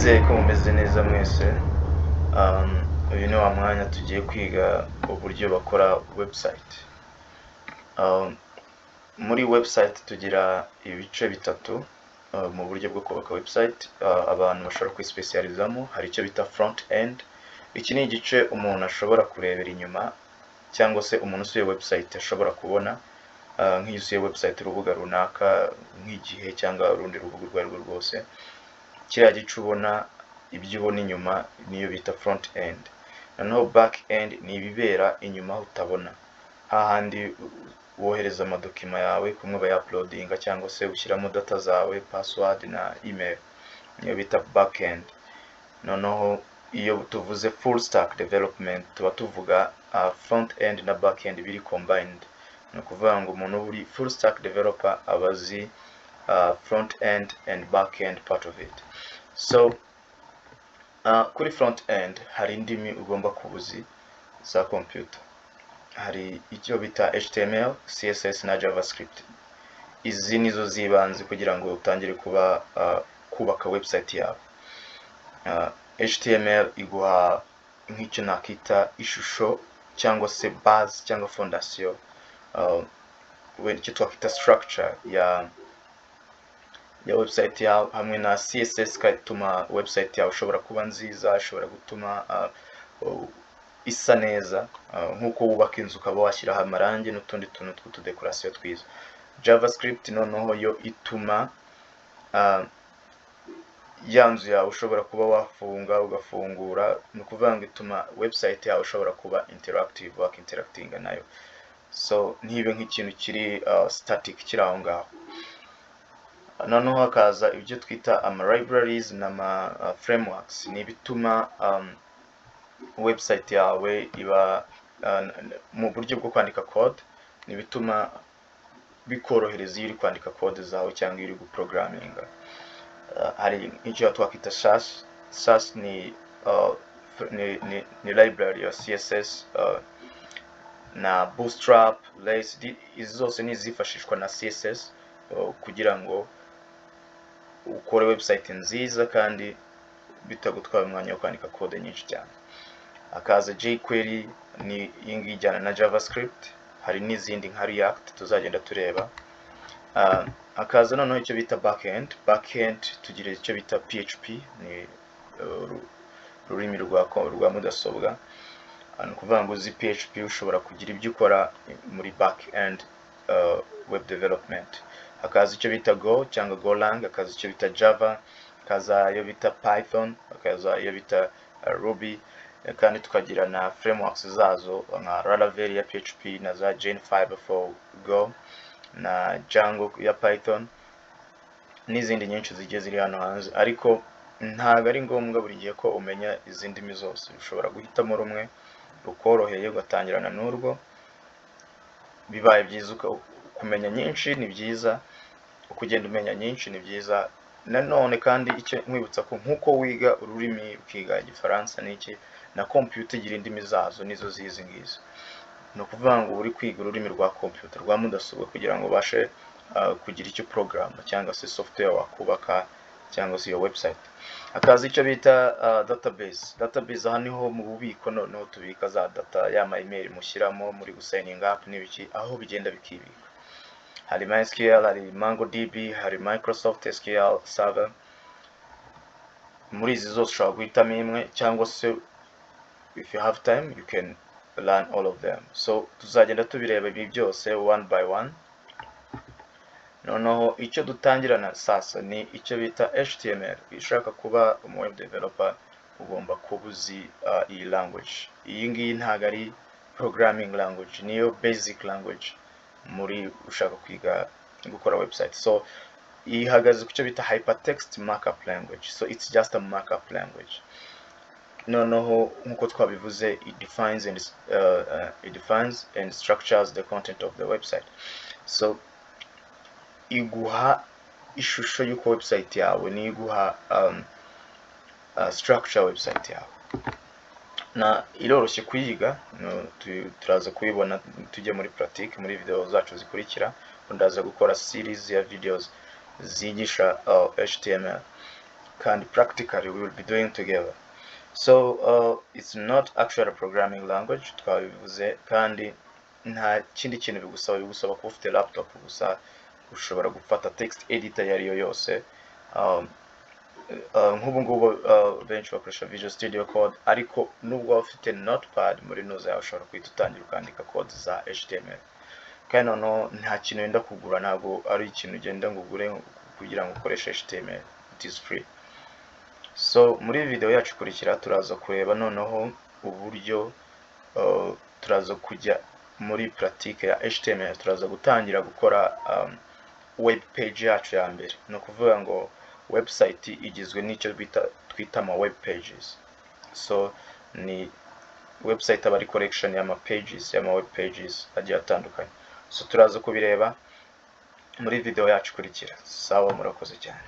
nizeye ko mumeze neza mwese. Uyu ni wa mwanya tugiye kwiga uburyo bakora website. Muri website tugira ibice bitatu mu buryo bwo kubaka website. Abantu bashobora kwispecializamo, hari icyo bita front end. Iki ni igice umuntu ashobora kurebera inyuma cyangwa se umuntu usuye website ashobora kubona nk'iyo usuye website urubuga runaka nk'igihe cyangwa urundi rubuga urwo ari rwo rwose. Kiriya gice ubona ibyo ubona inyuma niyo bita front end. Noneho back end ni ibibera inyuma utabona, hahandi wohereza amadokima yawe kumwe bayaploadinga cyangwa se ushyiramo data zawe, password na email, niyo bita back end. Noneho iyo tuvuze full stack development tuba tuvuga front end na back end biri combined. Ni ukuvuga ngo umuntu uri full stack developer abazi front end and back end part of it. So kuri front end hari indimi ugomba kubuzi za computer. Hari icyo bita HTML, CSS na JavaScript. Izi nizo zibanze kugira ngo utangire kubaka website yawe. HTML iguha nk'icyo nakita ishusho cyangwa se base cyangwa fondation, icyo twakita structure ya website yawe, hamwe na CSS katuma website yawe ushobora kuba nziza, ishobora gutuma isa neza, nk'uko wubaka inzu ukaba washyiraho amarangi n'utundi tuntu tw'utudekorasiyo twiza. JavaScript noneho yo ituma ya nzu yawe ushobora kuba wafunga ugafungura, ni ukuvuga ngo ituma website yawe ushobora kuba interactive, wakinteractinga nayo, so ntibe nk'ikintu kiri static kiri aho ngaho. Noneho hakaza ibyo twita libraries na frameworks, ni bituma website yawe iba mu buryo bwo kwandika code, ni bituma bikorohereza iyo uri kwandika code zawe cyangwa iyo uri guprograminga. Hari icyo twakita SAS ni library ya CSS na Bootstrap, Lace, izi zose ni zifashishwa na CSS kugira ngo ukore website nziza kandi bitagutwara umwanya wo kwandika code nyinshi cyane. Akaza jQuery ni ingi ijyana na JavaScript, hari n'izindi nka React tuzagenda tureba. Akaza noneho icyo bita backend. Backend tugira icyo bita PHP, ni ururimi rwa mudasobwa. Ni ukuvuga ngo uzi PHP ushobora kugira ibyo ukora muri backend web development. Hakaza icyo bita Go cyangwa Golang, hakaza icyo bita Java, hakaza iyo bita Python, hakaza iyo bita Ruby, kandi tukagira na frameworks zazo nka Laravel ya PHP na za Gen5 for Go na Django ya Python n'izindi nyinshi zigiye ziri hano hanze. Ariko ntabwo ari ngombwa buri gihe ko umenya izi ndimi zose, ushobora guhitamo rumwe rukoroheye ugatangirana n'urwo. Bibaye byiza kumenya nyinshi ni byiza, ukugenda umenya nyinshi ni byiza. Nanone kandi icyo nkwibutsa ko nkuko wiga ururimi ukiga Igifaransa n'iki, na computer igira indimi zazo nizo zizi ngizo. Ni ukuvuga ngo uri kwiga ururimi rwa computer rwa mudasobwa kugira ngo ubashe kugira icyo program cyangwa se software wakubaka cyangwa se iyo website. Hakaza icyo bita database. Database aha niho mu bubiko noneho tubika za data, ya email mushyiramo muri gusigning up n'ibiki, aho bigenda bikibika. Hari MySQL, hari MongoDB, hari Microsoft SQL Server. Muri izi zose ushobora guhitamo imwe, cyangwa se if you have time you can learn all of them. So tuzagenda tubireba ibi byose one by one. Noneho icyo dutangirana sasa ni icyo bita HTML. Ishaka kuba umu web developer ugomba kuba uzi iyi language. Iyi ngiyi ntabwo ari programming language, niyo basic language muri ushaka kwiga gukora website. So ihagaze ku cyo bita hypertext markup language, so it's just a markup language. Noneho nkuko twabivuze, it defines and structures the content of the website. So iguha ishusho y'uko website yawe, ni iguha structure website yawe, na iroroshye kuyiga. Turaza kuyibona tujye muri pratique muri video zacu zikurikira. Ndaza gukora series ya videos zigisha HTML. kandi practically we will be doing together. So it's not actually a programming language twabivuze, kandi nta kindi kintu bigusaba kuba ufite laptop gusa. Ushobora gufata text editor iyo ariyo yose. Nk'ubu ngubu benshi bakoresha Visual Studio Code, ariko nubwo waba ufite notepad muri noza yawe ushobora kwita utangira ukandika code za HTML. Kandi noneho nta kintu wenda kugura, ntabwo ari ikintu ugenda ngo ugure kugira ngo ukoreshe HTML. It is free. So muri video yacu ikurikira turaza kureba noneho uburyo turaza kujya muri pratique ya HTML. Turaza gutangira gukora web page yacu ya mbere. No kuvuga ngo website igizwe n'icyo twita ama web pages. So ni website aba ari collection y'ama pages, y'ama web pages agiye atandukanye. So turaza kubireba muri video yacu ikurikira. Sawa, murakoze cyane.